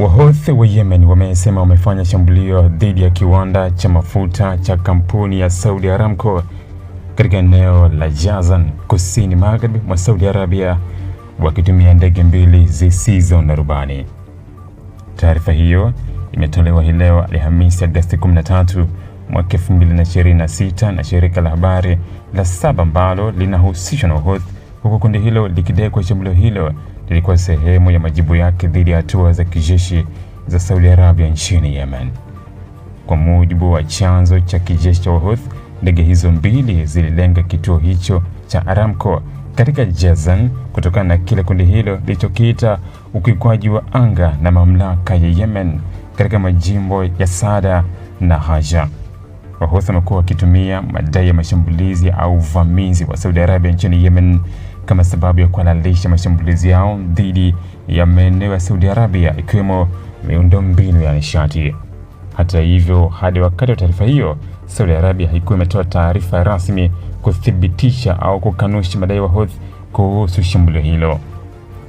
Wahouthi wa Yemen wamesema wamefanya shambulio dhidi ya kiwanda cha mafuta cha kampuni ya Saudi Aramco katika eneo la Jazan, kusini magharibi mwa Saudi Arabia, wakitumia ndege mbili zisizo na rubani. Taarifa hiyo imetolewa hii leo Alhamisi Agosti 13 mwaka 2026 na shirika la habari la Saba ambalo linahusishwa na Wahouthi, huku kundi hilo likidai kwa shambulio hilo lilikuwa sehemu ya majibu yake dhidi ya hatua za kijeshi za Saudi Arabia nchini Yemen. Kwa mujibu wa chanzo cha kijeshi cha Wahouthi, ndege hizo mbili zililenga kituo hicho cha Aramco katika Jazan kutokana na kile kundi hilo lilichokiita ukiukwaji wa anga na mamlaka ya Yemen katika majimbo ya Saada na Haja. Wahouthi wamekuwa wakitumia madai ya mashambulizi au uvamizi wa Saudi Arabia nchini Yemen kama sababu ya kuhalalisha mashambulizi yao dhidi ya maeneo ya Saudi Arabia, ikiwemo miundombinu ya nishati. Hata hivyo, hadi wakati wa taarifa hiyo, Saudi Arabia haikuwa imetoa taarifa rasmi kuthibitisha au kukanusha madai ya Wahouthi kuhusu shambulio hilo.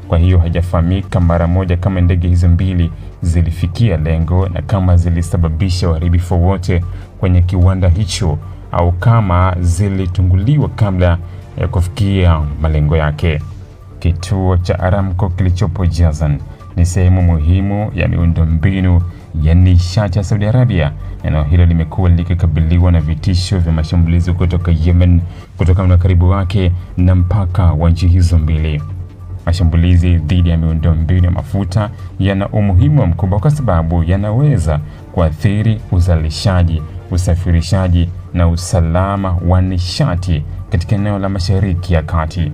Kwa hiyo haijafahamika mara moja kama ndege hizo mbili zilifikia lengo na kama zilisababisha uharibifu wote kwenye kiwanda hicho au kama zilitunguliwa kabla ya kufikia malengo yake. Kituo cha Aramco kilichopo Jazan ni sehemu muhimu ya miundombinu ya nishati ya Saudi Arabia. Eneo hilo limekuwa likikabiliwa na vitisho vya mashambulizi kutoka Yemen kutokana na ukaribu wake na mpaka wa nchi hizo mbili. Mashambulizi dhidi ya miundombinu ya mafuta yana umuhimu mkubwa kwa sababu yanaweza kuathiri uzalishaji, usafirishaji na usalama wa nishati katika eneo la Mashariki ya Kati.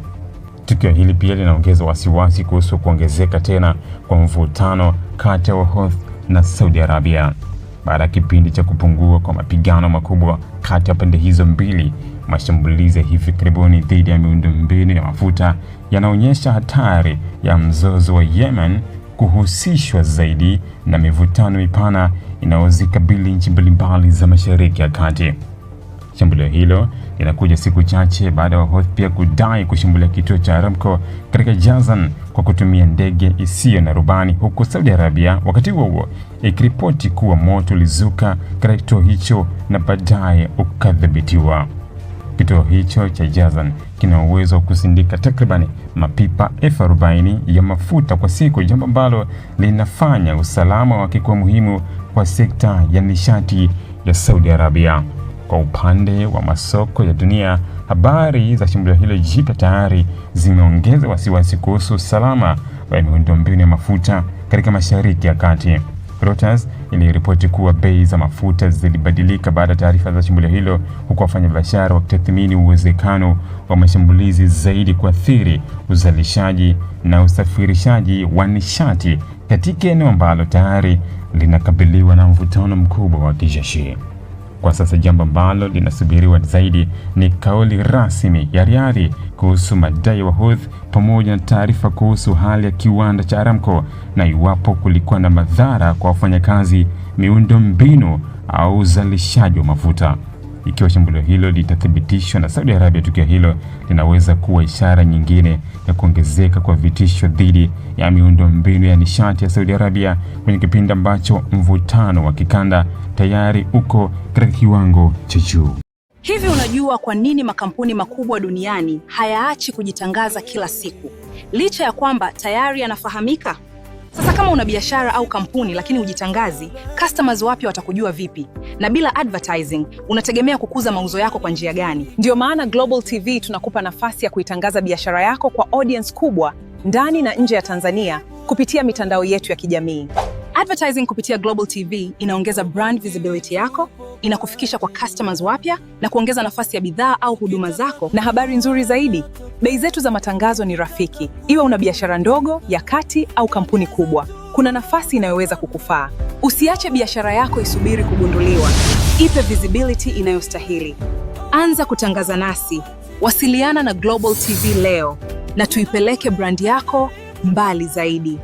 Tukio hili pia linaongeza wasiwasi kuhusu kuongezeka tena kwa mvutano kati ya Wahouthi na Saudi Arabia. Baada ya kipindi cha kupungua kwa mapigano makubwa kati ya pande hizo mbili, mashambulizi ya hivi karibuni dhidi ya miundombinu ya mafuta yanaonyesha hatari ya mzozo wa Yemen kuhusishwa zaidi na mivutano mipana inayozikabili nchi mbalimbali za Mashariki ya Kati. Shambulio hilo linakuja siku chache baada ya Wahouthi pia kudai kushambulia kituo cha Aramco katika Jazan kwa kutumia ndege isiyo na rubani, huku Saudi Arabia wakati huo ikiripoti kuwa moto ulizuka katika kituo hicho na baadaye ukadhibitiwa. Kituo hicho cha Jazan kina uwezo wa kusindika takriban mapipa 40,000 ya mafuta kwa siku, jambo ambalo linafanya usalama wake kuwa muhimu kwa sekta ya nishati ya Saudi Arabia. Kwa upande wa masoko ya dunia, habari za shambulio hilo jipya tayari zimeongeza wasiwasi kuhusu usalama wa miundombinu ya mafuta katika Mashariki ya Kati. Reuters iliripoti kuwa bei za mafuta zilibadilika baada ya taarifa za shambulio hilo, huku wafanyabiashara wakitathmini uwezekano wa mashambulizi zaidi kuathiri uzalishaji na usafirishaji wa nishati katika eneo ambalo tayari linakabiliwa na mvutano mkubwa wa kijeshi. Kwa sasa jambo ambalo linasubiriwa zaidi ni kauli rasmi ya Riyadh kuhusu madai ya Wahouthi pamoja na taarifa kuhusu hali ya kiwanda cha Aramco na iwapo kulikuwa na madhara kwa wafanyakazi, miundombinu au uzalishaji wa mafuta. Ikiwa shambulio hilo litathibitishwa na Saudi Arabia, tukio hilo linaweza kuwa ishara nyingine ya kuongezeka kwa vitisho dhidi ya miundombinu ya nishati ya Saudi Arabia kwenye kipindi ambacho mvutano wa kikanda tayari uko katika kiwango cha juu. Hivi unajua kwa nini makampuni makubwa duniani hayaachi kujitangaza kila siku, licha ya kwamba tayari yanafahamika? Sasa kama una biashara au kampuni lakini hujitangazi, customers wapya watakujua vipi? Na bila advertising, unategemea kukuza mauzo yako kwa njia gani? Ndio maana Global TV tunakupa nafasi ya kuitangaza biashara yako kwa audience kubwa ndani na nje ya Tanzania kupitia mitandao yetu ya kijamii. Advertising kupitia Global TV inaongeza brand visibility yako, inakufikisha kwa customers wapya na kuongeza nafasi ya bidhaa au huduma zako. Na habari nzuri zaidi, bei zetu za matangazo ni rafiki. Iwe una biashara ndogo, ya kati au kampuni kubwa, kuna nafasi inayoweza kukufaa. Usiache biashara yako isubiri kugunduliwa. Ipe visibility inayostahili. Anza kutangaza nasi. Wasiliana na Global TV leo na tuipeleke brand yako mbali zaidi.